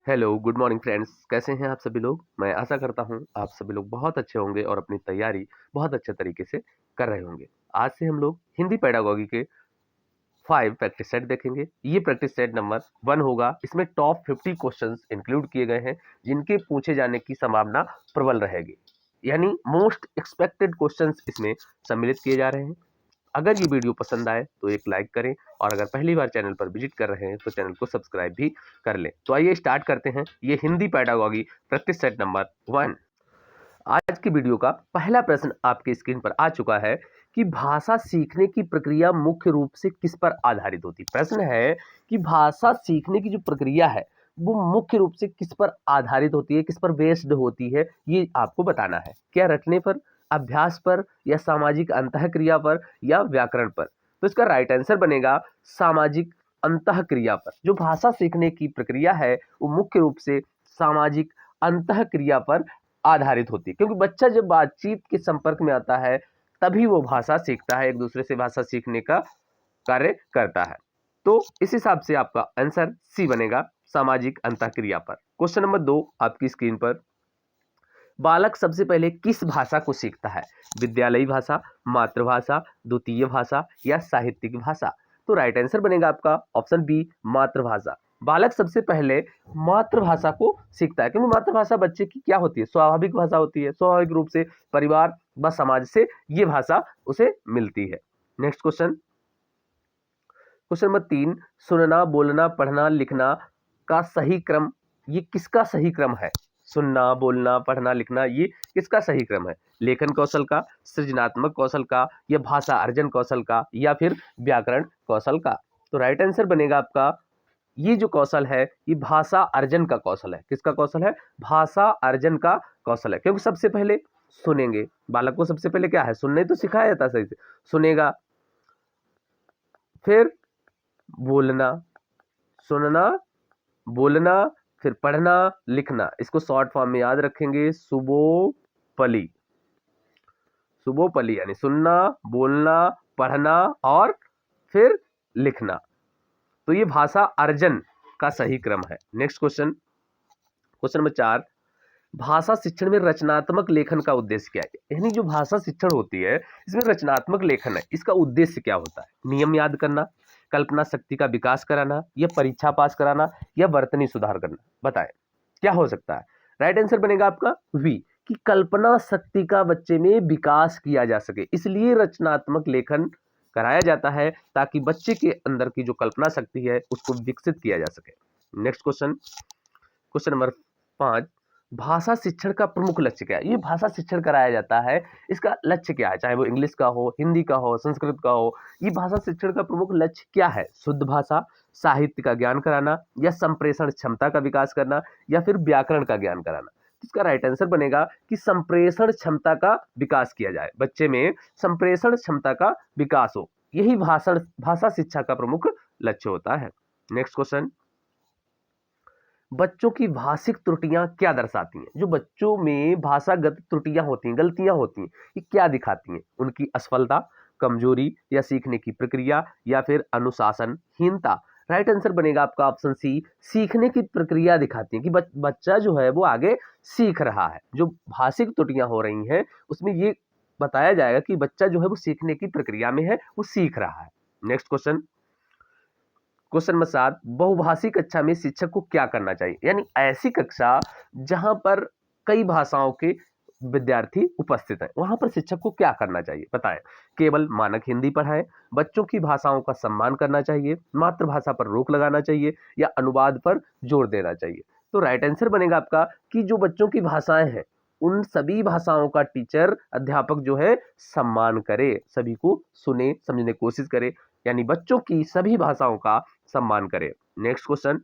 Hello, good morning friends, कैसे हैं आप सभी लोग? मैं आशा करता हूँ आप सभी लोग बहुत अच्छे होंगे और अपनी तैयारी बहुत अच्छे तरीके से कर रहे होंगे। आज से हम लोग हिंदी पेडागॉजी के 5 प्रैक्टिस सेट देखेंगे। ये प्रैक्टिस सेट नंबर 1 होगा। इसमें टॉप 50 क्वेश्चंस इंक्लूड किए गए हैं जिनके पूछे जाने की संभावना प्रबल रहेगी। यानी मोस्ट एक्सपेक्टेड क्वेश्चंस इसमें सम्मिलित किए जा रहे हैं। अगर ये वीडियो पसंद आए तो एक लाइक करें और अगर पहली बार चैनल पर विजिट कर रहे हैं तो चैनल को सब्सक्राइब भी कर लें। तो आइए स्टार्ट करते हैं। ये Hindi pedagogy practice set number 1। आज की वीडियो का पहला प्रश्न आपके स्क्रीन पर आ चुका है कि भाषा सीखने की प्रक्रिया मुख्य रूप से किस पर आधारित होती है। प्रश्न है कि भाषा सीखने की जो प्रक्रिया है वो मुख्य रूप से किस पर आधारित होती है, किस पर बेस्ड होती है, ये आपको बताना है। क्या रटने पर, अभ्यास पर, या सामाजिक अंतःक्रिया पर, या व्याकरण पर? तो इसका राइट आंसर बनेगा सामाजिक अंतःक्रिया पर। जो भाषा सीखने की प्रक्रिया है वो मुख्य रूप से सामाजिक अंतःक्रिया पर आधारित होती है, क्योंकि बच्चा जब बातचीत के संपर्क में आता है तभी वो भाषा सीखता है, एक दूसरे से भाषा सीखने का कार्य करता है। तो इस हिसाब से आपका आंसर सी बनेगा, सामाजिक अंतःक्रिया पर। क्वेश्चन नंबर 2 आपकी स्क्रीन पर। बालक सबसे पहले किस भाषा को सीखता है? विद्यालयी भाषा, मातृभाषा, द्वितीय भाषा, या साहित्यिक भाषा? तो राइट आंसर बनेगा आपका ऑप्शन बी, मातृभाषा। बालक सबसे पहले मातृभाषा को सीखता है, क्योंकि मातृभाषा बच्चे की क्या होती है? स्वाभाविक भाषा होती है। स्वाभाविक रूप से परिवार व समाज से ये भाषा उसे मिलती है। Next question, question number 3। सुनना, बोलना, पढ़ना, लिखना का सही क्रम, ये किसका सही क्रम है? सुनना, बोलना, पढ़ना, लिखना, ये किसका सही क्रम है? लेखन कौशल का, सृजनात्मक कौशल का, या भाषा अर्जन कौशल का, या फिर व्याकरण कौशल का? तो राइट आंसर बनेगा आपका, ये जो कौशल है ये भाषा अर्जन का कौशल है। किसका कौशल है? भाषा अर्जन का कौशल है, क्योंकि सबसे पहले सुनेंगे। बालक को सबसे पहले क्या है? सुनने तो सिखाया जाता है सही से। सुनेगा, फिर बोलना, सुनना, बोलना, फिर पढ़ना, लिखना। इसको शॉर्ट फॉर्म में याद रखेंगे, सुबोपली। सुबोपली यानी सुनना, बोलना, पढ़ना और फिर लिखना। तो ये भाषा अर्जन का सही क्रम है। Next question, question number 4। भाषा शिक्षण में रचनात्मक लेखन का उद्देश्य क्या है? यानी जो भाषा शिक्षण होती है इसमें रचनात्मक लेखन है, इसका उद्देश्य क्या होता है? नियम याद करना, कल्पना शक्ति का विकास कराना, या परीक्षा पास कराना, या वर्तनी सुधार करना? बताएं क्या हो सकता है? राइट आंसर बनेगा आपका वी, कि कल्पना शक्ति का बच्चे में विकास किया जा सके, इसलिए रचनात्मक लेखन कराया जाता है, ताकि बच्चे के अंदर की जो कल्पना शक्ति है उसको विकसित किया जा सके। Next question, question number 5। भाषा शिक्षण का प्रमुख लक्ष्य क्या है? ये भाषा शिक्षण कराया जाता है, इसका लक्ष्य क्या है? चाहे वो इंग्लिश का हो, हिंदी का हो, संस्कृत का हो, ये भाषा शिक्षण का प्रमुख लक्ष्य क्या है? शुद्ध भाषा, साहित्य का ज्ञान कराना, या संप्रेषण क्षमता का विकास करना, या फिर व्याकरण का ज्ञान कराना? इसका राइट आंसर बनेगा कि संप्रेषण क्षमता का विकास किया जाए, बच्चे में संप्रेषण क्षमता का विकास हो, यही भाषा शिक्षा का प्रमुख लक्ष्य होता है। नेक्स्ट क्वेश्चन, बच्चों की भाषिक त्रुटियां क्या दर्शाती हैं? जो बच्चों में भाषागत त्रुटियां होती हैं, गलतियां होती हैं, ये क्या दिखाती हैं? उनकी असफलता, कमजोरी, या सीखने की प्रक्रिया, या फिर अनुशासनहीनता? राइट आंसर बनेगा आपका ऑप्शन सी, सीखने की प्रक्रिया दिखाती है कि बच्चा जो है वो आगे सीख रहा है। जो भाषिक त्रुटियां हो रही हैं उसमें ये बताया जाएगा कि बच्चा जो है वो सीखने की प्रक्रिया में है, वो सीख रहा है। Next question, question number 7। बहुभाषी कक्षा में शिक्षक को क्या करना चाहिए? यानी ऐसी कक्षा जहां पर कई भाषाओं के विद्यार्थी उपस्थित हैं, वहां पर शिक्षक को क्या करना चाहिए? बताएं। केवल मानक हिंदी पढ़ाएं, बच्चों की भाषाओं का सम्मान करना चाहिए, मातृभाषा पर रोक लगाना चाहिए, या अनुवाद पर जोर देना चाहिए? तो राइट आंसर बनेगा आपका कि जो बच्चों की भाषाएं हैं उन सभी भाषाओं का टीचर, अध्यापक जो है सम्मान करे, सभी को सुने, समझने की कोशिश करे, यानी बच्चों की सभी भाषाओं का सम्मान करें। नेक्स्ट क्वेश्चन,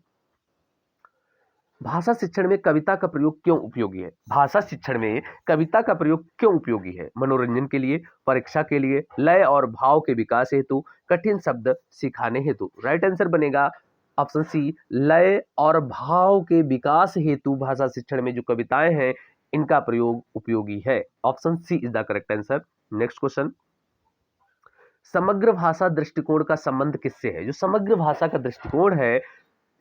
भाषा शिक्षण में कविता का प्रयोग क्यों उपयोगी है? भाषा शिक्षण में कविता का प्रयोग क्यों उपयोगी है? मनोरंजन के लिए, परीक्षा के लिए, लय और भाव के विकास हेतु, कठिन शब्द सिखाने हेतु? राइट आंसर बनेगा ऑप्शन सी, लय और भाव के विकास हेतु भाषा शिक्षण में जो कविताएं हैं इनका प्रयोग उपयोगी है। Option C is the correct answer. Next question, समग्र भाषा दृष्टिकोण का संबंध किससे है? जो समग्र भाषा का दृष्टिकोण है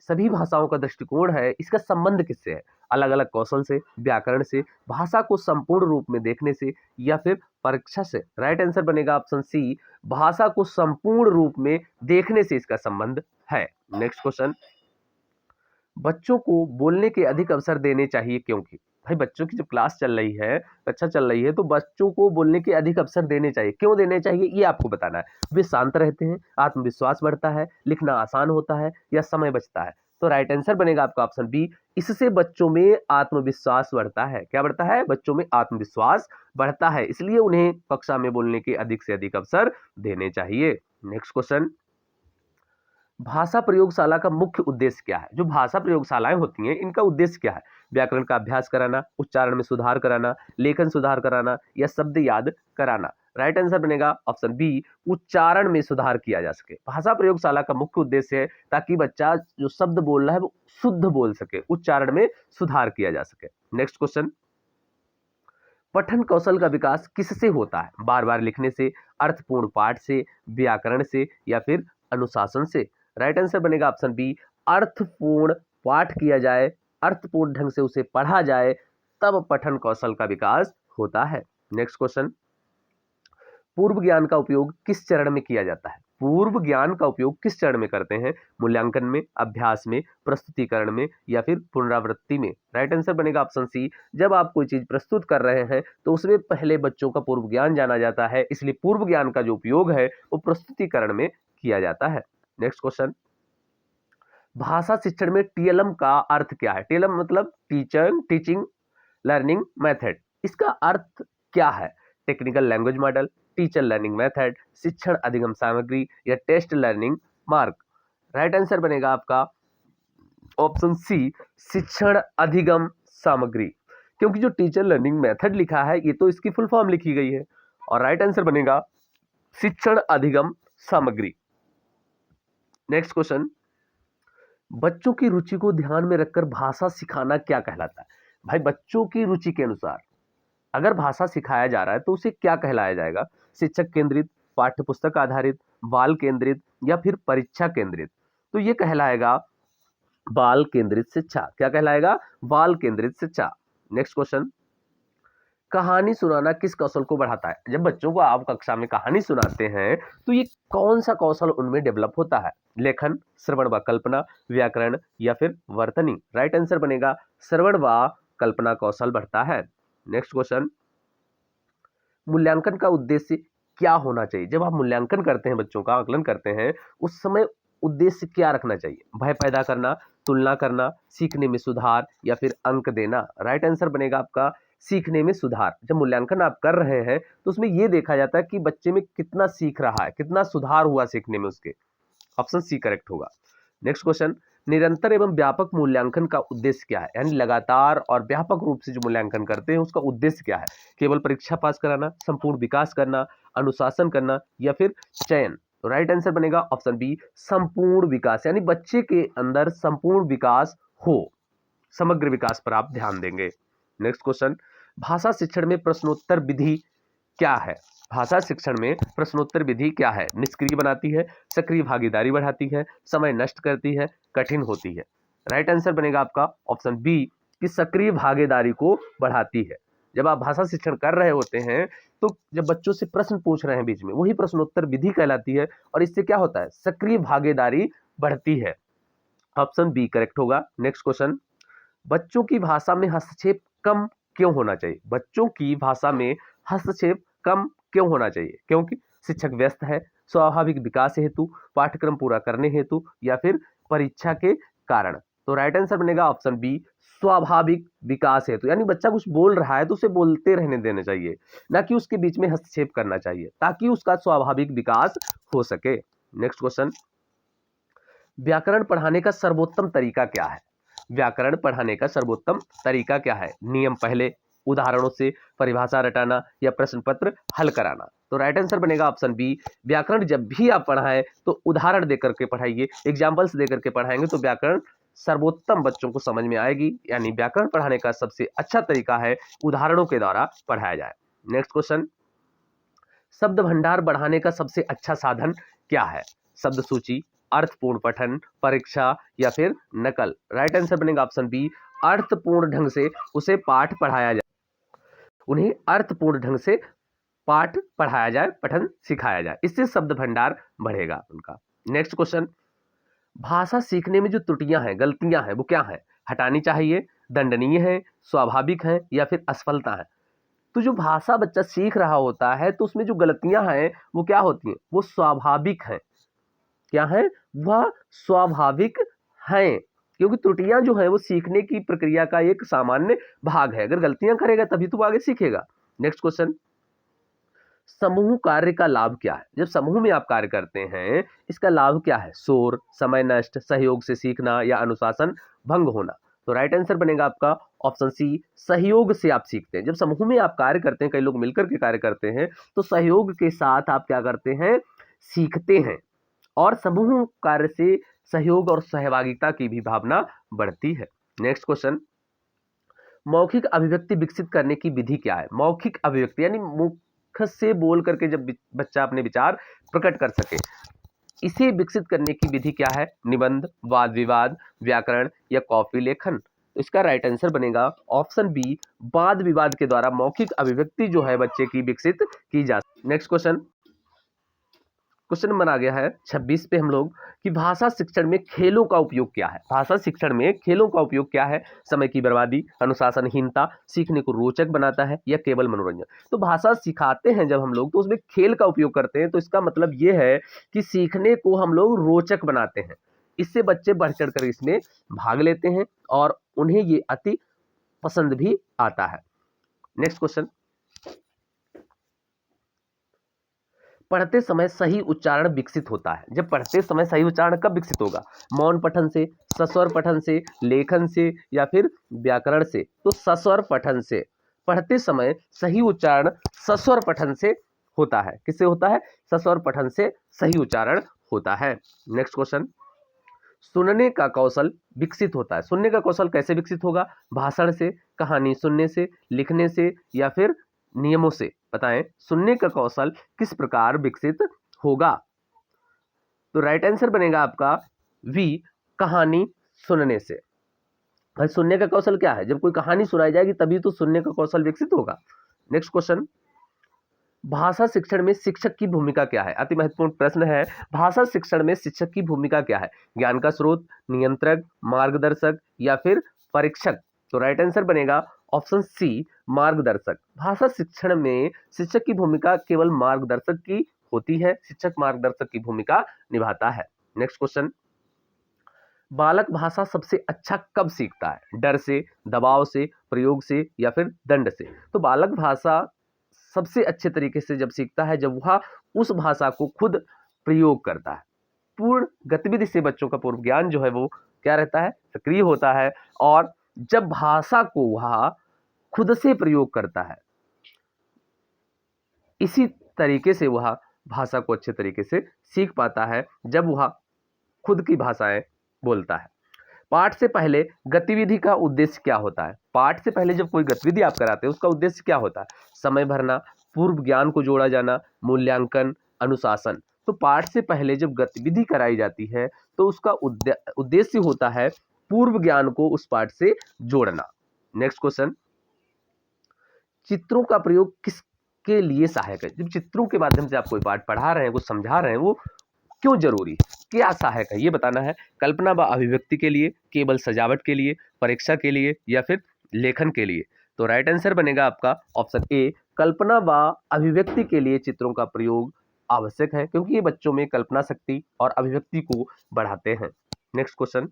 सभी भाषाओं का दृष्टिकोण है, इसका संबंध किससे है? अलग अलग कौशल से, व्याकरण से, भाषा को संपूर्ण रूप में देखने से, या फिर परीक्षा से। राइट आंसर बनेगा ऑप्शन सी, भाषा को संपूर्ण रूप में देखने से इसका संबंध है। नेक्स्ट क्वेश्चन, बच्चों को बोलने के अधिक अवसर देने चाहिए क्योंकि? भाई बच्चों की जब क्लास चल रही है, कक्षा चल रही है, तो बच्चों को बोलने के अधिक अवसर देने चाहिए। क्यों देने चाहिए ये आपको बताना है। वे शांत रहते हैं, आत्मविश्वास बढ़ता है, लिखना आसान होता है, या समय बचता है? तो राइट आंसर बनेगा आपका ऑप्शन बी, इससे बच्चों में आत्मविश्वास बढ़ता है। क्या बढ़ता है? बच्चों में आत्मविश्वास बढ़ता है, इसलिए उन्हें कक्षा में बोलने के अधिक से अधिक अवसर देने चाहिए। नेक्स्ट क्वेश्चन, भाषा प्रयोगशाला का मुख्य उद्देश्य क्या है? जो भाषा प्रयोगशालाएं होती हैं, इनका उद्देश्य क्या है? व्याकरण का अभ्यास कराना, उच्चारण में सुधार कराना, लेखन सुधार कराना, या शब्द याद कराना? राइट आंसर बनेगा ऑप्शन बी, उच्चारण में सुधार किया जा सके। भाषा प्रयोगशाला का मुख्य उद्देश्य है ताकि बच्चा जो शब्द बोल रहा है वो शुद्ध बोल सके, उच्चारण में सुधार किया जा सके। नेक्स्ट क्वेश्चन, पठन कौशल का विकास किससे होता है? बार बार लिखने से, अर्थपूर्ण पाठ से, व्याकरण से, या फिर अनुशासन से? राइट आंसर बनेगा ऑप्शन बी, अर्थपूर्ण पाठ किया जाए, अर्थपूर्ण ढंग से उसे पढ़ा जाए, तब पठन कौशल का विकास होता है। नेक्स्ट क्वेश्चन, पूर्व ज्ञान का उपयोग किस चरण में किया जाता है? पूर्व ज्ञान का उपयोग किस चरण में करते हैं? मूल्यांकन में, अभ्यास में, प्रस्तुतिकरण में, या फिर पुनरावृत्ति में? राइट आंसर बनेगा ऑप्शन सी, जब आप कोई चीज प्रस्तुत कर रहे हैं तो उसमें पहले बच्चों का पूर्व ज्ञान जाना जाता है, इसलिए पूर्व ज्ञान का जो उपयोग है वो प्रस्तुतिकरण में किया जाता है। नेक्स्ट क्वेश्चन, भाषा शिक्षण में टीएलएम का अर्थ क्या है? टीएलएम मतलब टीचिंग लर्निंग मेथड। इसका अर्थ क्या है? Technical language model, teacher learning method, शिक्षण अधिगम सामग्री, या test learning mark? Right answer बनेगा आपका ऑप्शन सी, शिक्षण अधिगम सामग्री, क्योंकि जो टीचर लर्निंग मेथड लिखा है ये तो इसकी फुल फॉर्म लिखी गई है, और राइट आंसर बनेगा शिक्षण अधिगम सामग्री। नेक्स्ट क्वेश्चन, बच्चों की रुचि को ध्यान में रखकर भाषा सिखाना क्या कहलाता है? भाई बच्चों की रुचि के अनुसार अगर भाषा सिखाया जा रहा है तो उसे क्या कहलाया जाएगा? शिक्षक केंद्रित, पाठ्य पुस्तक आधारित, बाल केंद्रित, या फिर परीक्षा केंद्रित? तो ये कहलाएगा बाल केंद्रित शिक्षा। क्या कहलाएगा? बाल केंद्रित शिक्षा। नेक्स्ट क्वेश्चन, कहानी सुनाना किस कौशल को बढ़ाता है? जब बच्चों को आप कक्षा में कहानी सुनाते हैं तो ये कौन सा कौशल उनमें डेवलप होता है? लेखन, श्रवण व कल्पना, व्याकरण, या फिर वर्तनी? राइट आंसर बनेगा श्रवण व कल्पना कौशल बढ़ता है। नेक्स्ट क्वेश्चन, मूल्यांकन का उद्देश्य क्या होना चाहिए? जब आप मूल्यांकन करते हैं, बच्चों का आकलन करते हैं, उस समय उद्देश्य क्या रखना चाहिए? भय पैदा करना, तुलना करना, सीखने में सुधार, या फिर अंक देना? राइट आंसर बनेगा आपका सीखने में सुधार। जब मूल्यांकन आप कर रहे हैं तो उसमें यह देखा जाता है कि बच्चे में कितना सीख रहा है, कितना सुधार हुआ सीखने में उसके। ऑप्शन सी करेक्ट होगा। नेक्स्ट क्वेश्चन, निरंतर एवं व्यापक मूल्यांकन का उद्देश्य क्या है? यानी लगातार और व्यापक रूप से जो मूल्यांकन करते हैं उसका उद्देश्य क्या है? केवल परीक्षा पास कराना, संपूर्ण विकास करना, अनुशासन करना, या फिर चयन? तो राइट आंसर बनेगा ऑप्शन बी, संपूर्ण विकास, यानी बच्चे के अंदर संपूर्ण विकास हो, समग्र विकास पर आप ध्यान देंगे। नेक्स्ट क्वेश्चन, भाषा शिक्षण में प्रश्नोत्तर विधि क्या है? भाषा शिक्षण में प्रश्नोत्तर विधि क्या है? निष्क्रिय बनाती है, सक्रिय भागीदारी बढ़ाती है, समय नष्ट करती है, कठिन होती है? राइट आंसर बनेगा आपका ऑप्शन बी, कि सक्रिय भागीदारी को बढ़ाती है। जब आप भाषा शिक्षण कर रहे होते हैं तो जब बच्चों से प्रश्न पूछ रहे हैं बीच में, वही प्रश्नोत्तर विधि कहलाती है, और इससे क्या होता है? सक्रिय भागीदारी बढ़ती है। ऑप्शन बी करेक्ट होगा। नेक्स्ट क्वेश्चन, बच्चों की भाषा में हस्तक्षेप कम क्यों होना चाहिए? बच्चों की भाषा में हस्तक्षेप कम क्यों होना चाहिए? क्योंकि शिक्षक व्यस्त है, स्वाभाविक विकास हेतु, पाठ्यक्रम पूरा करने हेतु, या फिर परीक्षा के कारण? तो राइट आंसर बनेगा ऑप्शन बी, स्वाभाविक विकास हेतु। यानी बच्चा कुछ बोल रहा है तो उसे बोलते रहने देना चाहिए, ना कि उसके बीच में हस्तक्षेप करना चाहिए, ताकि उसका स्वाभाविक विकास हो सके। नेक्स्ट क्वेश्चन, व्याकरण पढ़ाने का सर्वोत्तम तरीका क्या है? व्याकरण पढ़ाने का सर्वोत्तम तरीका क्या है? नियम पहले, उदाहरणों से परिभाषा रटाना, या प्रश्न पत्र हल कराना? तो राइट आंसर बनेगा ऑप्शन बी, व्याकरण जब भी आप पढ़ाएं तो उदाहरण देकर के पढ़ाइए, एग्जाम्पल्स देकर के पढ़ाएंगे तो व्याकरण सर्वोत्तम बच्चों को समझ में आएगी। यानी व्याकरण पढ़ाने का सबसे अच्छा तरीका है उदाहरणों के द्वारा पढ़ाया जाए। नेक्स्ट क्वेश्चन, शब्द भंडार बढ़ाने का सबसे अच्छा साधन क्या है? शब्द सूची, अर्थपूर्ण पठन, परीक्षा या फिर नकल। राइट आंसर बनेगा ऑप्शन बी, अर्थपूर्ण ढंग से उसे पाठ पढ़ाया जाए, उन्हें अर्थपूर्ण ढंग से पाठ पढ़ाया जाए, पठन सिखाया जाए, इससे शब्द भंडार बढ़ेगा उनका। नेक्स्ट क्वेश्चन, भाषा सीखने में जो त्रुटियां हैं, गलतियां हैं, वो क्या है? हटानी चाहिए, दंडनीय है, स्वाभाविक है या फिर असफलता है। तो जो भाषा बच्चा सीख रहा होता है तो उसमें जो गलतियां हैं वो क्या होती हैं? वो स्वाभाविक हैं। क्या है? वह स्वाभाविक हैं, क्योंकि त्रुटियां जो है वो सीखने की प्रक्रिया का एक सामान्य भाग है। अगर गलतियां करेगा तभी तो वो आगे सीखेगा। नेक्स्ट क्वेश्चन, समूह कार्य का लाभ क्या है? जब समूह में आप कार्य करते हैं इसका लाभ क्या है? शोर, समय नष्ट, सहयोग से सीखना या अनुशासन भंग होना। तो राइट आंसर बनेगा आपका ऑप्शन सी, सहयोग से आप सीखते हैं। जब समूह में आप कार्य करते हैं, कई लोग मिलकर के कार्य करते हैं, तो सहयोग के साथ आप क्या करते हैं? सीखते हैं। और समूह कार्य से सहयोग और सहभागिता की भी भावना बढ़ती है। नेक्स्ट क्वेश्चन, मौखिक अभिव्यक्ति विकसित करने की विधि क्या है? मौखिक अभिव्यक्ति यानी मुख से बोल करके जब बच्चा अपने विचार प्रकट कर सके, इसे विकसित करने की विधि क्या है? निबंध, वाद विवाद, व्याकरण या कॉपी लेखन। तो इसका राइट आंसर बनेगा ऑप्शन बी, वाद विवाद के द्वारा मौखिक अभिव्यक्ति जो है बच्चे की विकसित की जा। नेक्स्ट क्वेश्चन, क्वेश्चन नंबर आ गया है 26 पे हम लोग कि भाषा शिक्षण में खेलों का उपयोग क्या है? भाषा शिक्षण में खेलों का उपयोग क्या है? समय की बर्बादी, अनुशासनहीनता, सीखने को रोचक बनाता है या केवल मनोरंजन। तो भाषा सिखाते हैं जब हम लोग तो उसमें खेल का उपयोग करते हैं, तो इसका मतलब ये है कि सीखने को हम लोग रोचक बनाते हैं, इससे बच्चे बढ़ चढ़ कर इसमें भाग लेते हैं और उन्हें ये अति पसंद भी आता है। नेक्स्ट क्वेश्चन, पढ़ते समय सही उच्चारण विकसित होता है। जब पढ़ते समय सही उच्चारण कब विकसित होगा? मौन पठन से, सस्वर पठन से, लेखन से या फिर व्याकरण से। तो सस्वर पठन से। पढ़ते समय सही उच्चारण सस्वर पठन से होता है। किससे होता है? सस्वर पठन से सही उच्चारण होता है। नेक्स्ट क्वेश्चन, सुनने का कौशल विकसित होता है। सुनने का कौशल कैसे विकसित होगा? भाषण से, कहानी सुनने से, लिखने से या फिर नियमों से। बताएं, सुनने का कौशल किस प्रकार विकसित होगा? तो राइट आंसर बनेगा आपका वी, कहानी सुनने से। भाई सुनने का कौशल क्या है? जब कोई कहानी सुनाई जाएगी तभी तो सुनने का कौशल विकसित होगा। नेक्स्ट क्वेश्चन, भाषा शिक्षण में शिक्षक की भूमिका क्या है? अति महत्वपूर्ण प्रश्न है। भाषा शिक्षण में शिक्षक की भूमिका क्या है? ज्ञान का स्रोत, नियंत्रक, मार्गदर्शक या फिर परीक्षक। तो राइट आंसर बनेगा ऑप्शन सी, मार्गदर्शक। भाषा शिक्षण में शिक्षक की भूमिका केवल मार्गदर्शक की होती है। शिक्षक मार्गदर्शक की भूमिका निभाता है। नेक्स्ट क्वेश्चन, बालक भाषा सबसे अच्छा कब सीखता है? डर से, दबाव से, प्रयोग से या फिर दंड से। तो बालक भाषा सबसे अच्छे तरीके से जब सीखता है जब वह उस भाषा को खुद प्रयोग करता है। पूर्ण गतिविधि से बच्चों का पूर्व ज्ञान जो है वो क्या रहता है? सक्रिय होता है। और जब भाषा को वह खुद से प्रयोग करता है, इसी तरीके से वह भाषा को अच्छे तरीके से सीख पाता है जब वह खुद की भाषाएं बोलता है। पाठ से पहले गतिविधि का उद्देश्य क्या होता है? पाठ से पहले जब कोई गतिविधि आप कराते हैं उसका उद्देश्य क्या होता है? समय भरना, पूर्व ज्ञान को जोड़ा जाना, मूल्यांकन, अनुशासन। तो पाठ से पहले जब गतिविधि कराई जाती है तो उसका उद्देश्य होता है पूर्व ज्ञान को उस पाठ से जोड़ना। नेक्स्ट क्वेश्चन, चित्रों का प्रयोग किसके लिए सहायक है? जब चित्रों के माध्यम से आप कोई पाठ पढ़ा रहे हैं, कुछ समझा रहे हैं, वो क्यों जरूरी है, क्या सहायक है, ये बताना है। कल्पना व अभिव्यक्ति के लिए, केवल सजावट के लिए, परीक्षा के लिए या फिर लेखन के लिए। तो राइट आंसर बनेगा आपका ऑप्शन ए, कल्पना व अभिव्यक्ति के लिए चित्रों का प्रयोग आवश्यक है, क्योंकि ये बच्चों में कल्पना शक्ति और अभिव्यक्ति को बढ़ाते हैं। नेक्स्ट क्वेश्चन,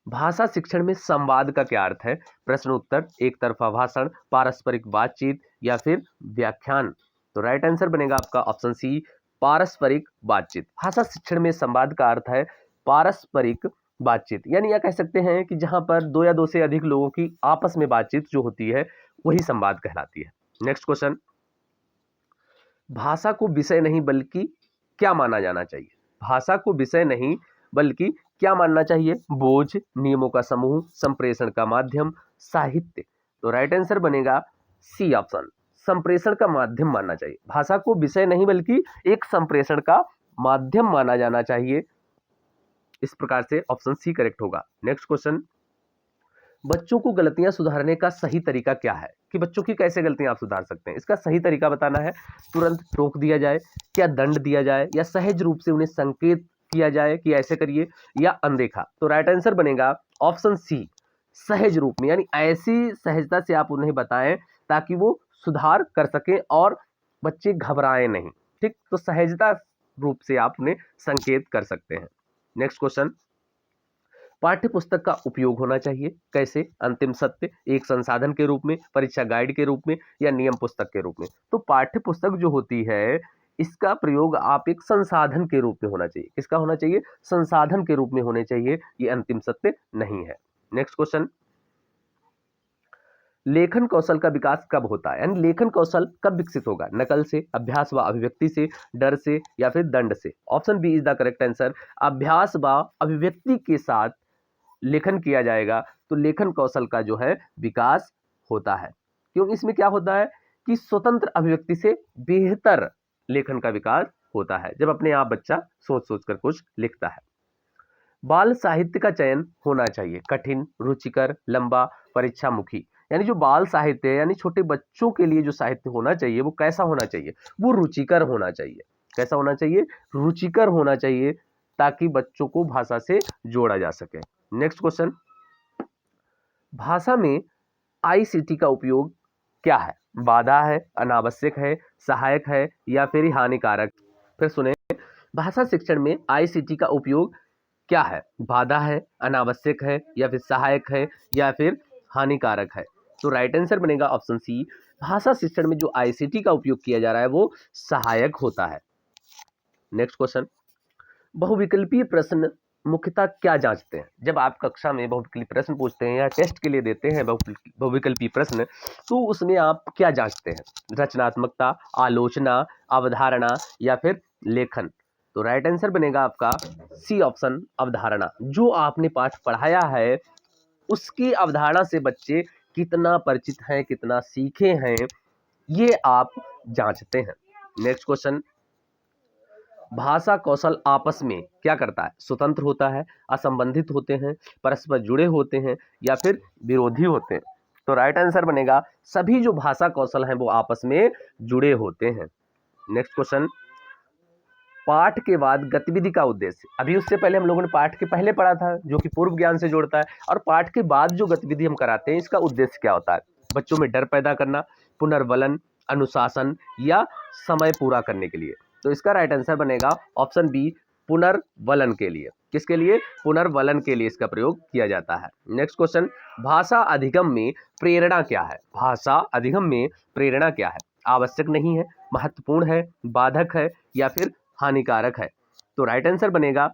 भाषा शिक्षण में संवाद का क्या अर्थ है? प्रश्न उत्तर, एक तरफा भाषण, पारस्परिक बातचीत या फिर व्याख्यान। तो राइट आंसर बनेगा आपका ऑप्शन सी, पारस्परिक बातचीत। भाषा शिक्षण में संवाद का अर्थ है पारस्परिक बातचीत, यानी यह कह सकते हैं कि जहां पर दो या दो से अधिक लोगों की आपस में बातचीत जो होती है वही संवाद कहलाती है। नेक्स्ट क्वेश्चन, भाषा को विषय नहीं बल्कि क्या माना जाना चाहिए? भाषा को विषय नहीं बल्कि क्या मानना चाहिए? बोझ, नियमों का समूह, संप्रेषण का माध्यम, साहित्य। तो राइट आंसर बनेगा सी ऑप्शन, संप्रेषण का माध्यम मानना चाहिए। भाषा को विषय नहीं बल्कि एक संप्रेषण का माध्यम माना जाना चाहिए, इस प्रकार से ऑप्शन सी करेक्ट होगा। नेक्स्ट क्वेश्चन, बच्चों को गलतियां सुधारने का सही तरीका क्या है, कि बच्चों की कैसे गलतियां आप सुधार सकते हैं, इसका सही तरीका बताना है। तुरंत रोक दिया जाए, क्या दंड दिया जाए, या सहज रूप से उन्हें संकेत किया जाए कि ऐसे करिए, या अनदेखा। तो राइट आंसर बनेगा ऑप्शन सी, सहज रूप में, यानी ऐसी सहजता से आप उन्हें बताएं ताकि वो सुधार कर सकें और बच्चे घबराएं नहीं। ठीक, तो सहजता रूप से आप उन्हें संकेत कर सकते हैं। नेक्स्ट क्वेश्चन, पाठ्य पुस्तक का उपयोग होना चाहिए कैसे, अंतिम सत्य, एक संसाधन के रूप में, परीक्षा गाइड के रूप में, या नियम पुस्तक के रूप में। तो पाठ्य पुस्तक जो होती है इसका प्रयोग आप एक संसाधन के रूप में होना चाहिए। किसका होना चाहिए, संसाधन के रूप में होने चाहिए, ये अंतिम सत्य नहीं है। नेक्स्ट क्वेश्चन, लेखन कौशल का विकास कब होता है, यानी लेखन कौशल कब विकसित होगा, नकल से, अभ्यास व अभिव्यक्ति से, डर से, या फिर दंड से। Option B is the correct answer, अभ्यास व अभिव्यक्ति के साथ लेखन किया जाएगा तो लेखन कौशल का जो है विकास होता है। क्योंकि इसमें क्या होता है कि स्वतंत्र अभिव्यक्ति से बेहतर लेखन का विकास होता है, जब अपने आप बच्चा सोच सोच कर कुछ लिखता है। बाल साहित्य का चयन होना चाहिए, कठिन, रुचिकर, लंबा, परीक्षामुखी। यानी जो बाल साहित्य है, यानी छोटे बच्चों के लिए जो साहित्य होना चाहिए वो कैसा होना चाहिए, वो रुचिकर होना चाहिए। कैसा होना चाहिए, रुचिकर होना चाहिए, ताकि बच्चों को भाषा से जोड़ा जा सके। नेक्स्ट क्वेश्चन, भाषा में आईसीटी का उपयोग क्या है, बाधा है, अनावश्यक है, सहायक है, या फिर हानिकारक। फिर सुने, भाषा शिक्षण में आईसीटी का उपयोग क्या है, बाधा है, अनावश्यक है, या फिर सहायक है, या फिर हानिकारक है। तो राइट आंसर बनेगा ऑप्शन सी, भाषा शिक्षण में जो आईसीटी का उपयोग किया जा रहा है वो सहायक होता है। नेक्स्ट क्वेश्चन, बहुविकल्पीय प्रश्न मुख्यतः क्या जांचते हैं, जब आप कक्षा में बहुविकल्पीय प्रश्न पूछते हैं या टेस्ट के लिए देते हैं बहुविकल्पीय प्रश्न, तो उसमें आप क्या जांचते हैं, रचनात्मकता, आलोचना, अवधारणा, या फिर लेखन। तो राइट आंसर बनेगा आपका सी ऑप्शन, अवधारणा। जो आपने पाठ पढ़ाया है उसकी अवधारणा से बच्चे कितना परिचित हैं, कितना सीखे हैं, ये आप जांचते हैं। नेक्स्ट क्वेश्चन, भाषा कौशल आपस में क्या करता है, स्वतंत्र होता है, असंबंधित होते हैं, परस्पर जुड़े होते हैं, या फिर विरोधी होते हैं। तो राइट आंसर बनेगा सभी जो भाषा कौशल हैं वो आपस में जुड़े होते हैं। नेक्स्ट क्वेश्चन, पाठ के बाद गतिविधि का उद्देश्य। अभी उससे पहले हम लोगों ने पाठ के पहले पढ़ा था जो कि पूर्व ज्ञान से जोड़ता है, और पाठ के बाद जो गतिविधि हम कराते हैं इसका उद्देश्य क्या होता है, बच्चों में डर पैदा करना, पुनर्वलन, अनुशासन, या समय पूरा करने के लिए। तो इसका राइट आंसर बनेगा ऑप्शन बी, पुनर्वलन के लिए। किसके लिए, पुनर्वलन के लिए इसका प्रयोग किया जाता है। नेक्स्ट क्वेश्चन, भाषा अधिगम में प्रेरणा क्या है, भाषा अधिगम में प्रेरणा क्या है, आवश्यक नहीं है, महत्वपूर्ण है, बाधक है, या फिर हानिकारक है। तो राइट आंसर बनेगा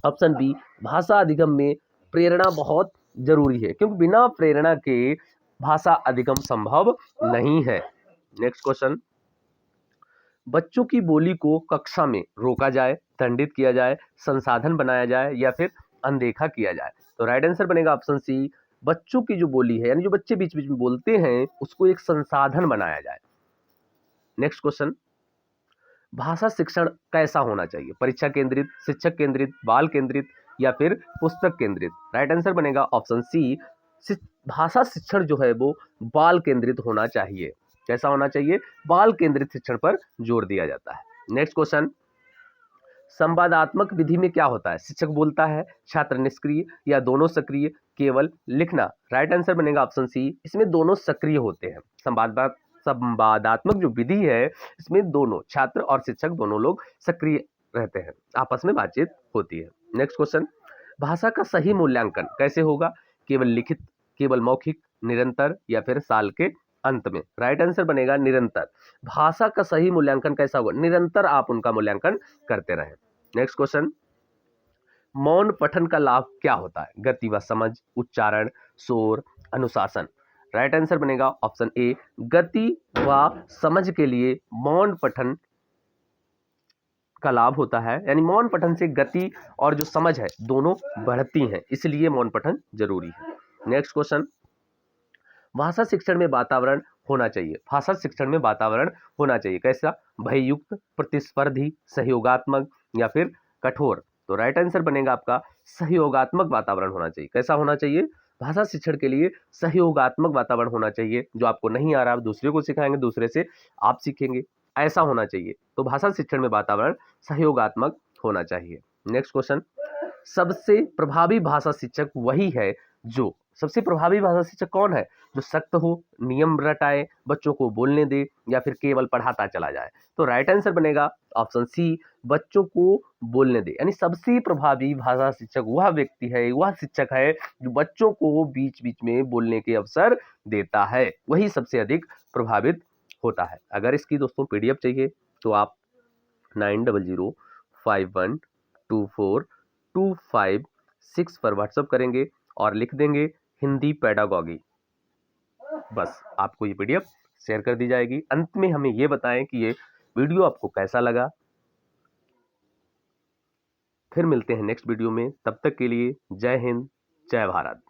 ऑप्शन बी, भाषा अधिगम में प्रेरणा बहुत जरूरी है, क्योंकि बिना प्रेरणा के भाषा अधिगम संभव नहीं है। नेक्स्ट क्वेश्चन, बच्चों की बोली को कक्षा में रोका जाए, दंडित किया जाए, संसाधन बनाया जाए, या फिर अनदेखा किया जाए। तो राइट आंसर बनेगा ऑप्शन सी, बच्चों की जो बोली है यानी जो बच्चे बीच बीच में बोलते हैं उसको एक संसाधन बनाया जाए। नेक्स्ट क्वेश्चन, भाषा शिक्षण कैसा होना चाहिए, परीक्षा केंद्रित, शिक्षक केंद्रित, बाल केंद्रित, या फिर पुस्तक केंद्रित। राइट आंसर बनेगा ऑप्शन सी, भाषा शिक्षण जो है वो बाल केंद्रित होना चाहिए। कैसा होना चाहिए, बाल केंद्रित शिक्षण पर जोर दिया जाता है। नेक्स्ट क्वेश्चन, संवादात्मक विधि में क्या होता है, शिक्षक बोलता है, छात्र निष्क्रिय, या दोनों सक्रिय, केवल लिखना। राइट आंसर बनेगा ऑप्शन सी, इसमें दोनों सक्रिय होते हैं। संवादात्मक जो विधि है इसमें दोनों छात्र और शिक्षक दोनों लोग सक्रिय रहते हैं, आपस में बातचीत होती है। नेक्स्ट क्वेश्चन, भाषा का सही मूल्यांकन कैसे होगा, केवल लिखित, केवल मौखिक, निरंतर, या फिर साल के अंत में। राइट आंसर बनेगा निरंतर। भाषा का सही मूल्यांकन कैसा होगा, निरंतर आप उनका मूल्यांकन करते रहें। नेक्स्ट क्वेश्चन, मौन पठन का लाभ क्या होता है, गति व समझ, उच्चारण, शोर, अनुशासन। राइट आंसर बनेगा ऑप्शन ए, गति व समझ के लिए मौन पठन का लाभ होता है, यानी मौन पठन से गति और जो समझ है दोनों बढ़ती हैं, इसलिए मौन पठन जरूरी है। नेक्स्ट क्वेश्चन, भाषा शिक्षण में वातावरण होना चाहिए, भाषा शिक्षण में वातावरण होना चाहिए कैसा, भययुक्त, प्रतिस्पर्धी, सहयोगात्मक, या फिर कठोर। तो राइट आंसर बनेगा आपका सहयोगात्मक वातावरण होना चाहिए। कैसा होना चाहिए? भाषा शिक्षण के लिए सहयोगात्मक वातावरण होना चाहिए। जो आपको नहीं आ रहा, आप दूसरे को सिखाएंगे, दूसरे से आप सीखेंगे, ऐसा होना चाहिए। तो भाषा शिक्षण में वातावरण सहयोगात्मक होना चाहिए। नेक्स्ट क्वेश्चन, सबसे प्रभावी भाषा शिक्षक वही है जो, सबसे प्रभावी भाषा शिक्षक कौन है? जो सख्त हो, नियम रटाए, बच्चों को बोलने दे, या फिर केवल पढ़ाता चला जाए। तो राइट आंसर बनेगा ऑप्शन सी, बच्चों को बोलने दे। यानी सबसे प्रभावी भाषा शिक्षक वह व्यक्ति है, वह शिक्षक है जो बच्चों को बीच बीच में बोलने के अवसर देता है, वही सबसे अधिक प्रभावित होता है। अगर इसकी दोस्तों पीडीएफ चाहिए तो आप 9005124256 पर व्हाट्सएप करेंगे और लिख देंगे हिंदी पेडागॉगी, बस आपको ये पीडीएफ शेयर कर दी जाएगी। अंत में हमें ये बताएं कि ये वीडियो आपको कैसा लगा। फिर मिलते हैं नेक्स्ट वीडियो में, तब तक के लिए जय हिंद, जय भारत।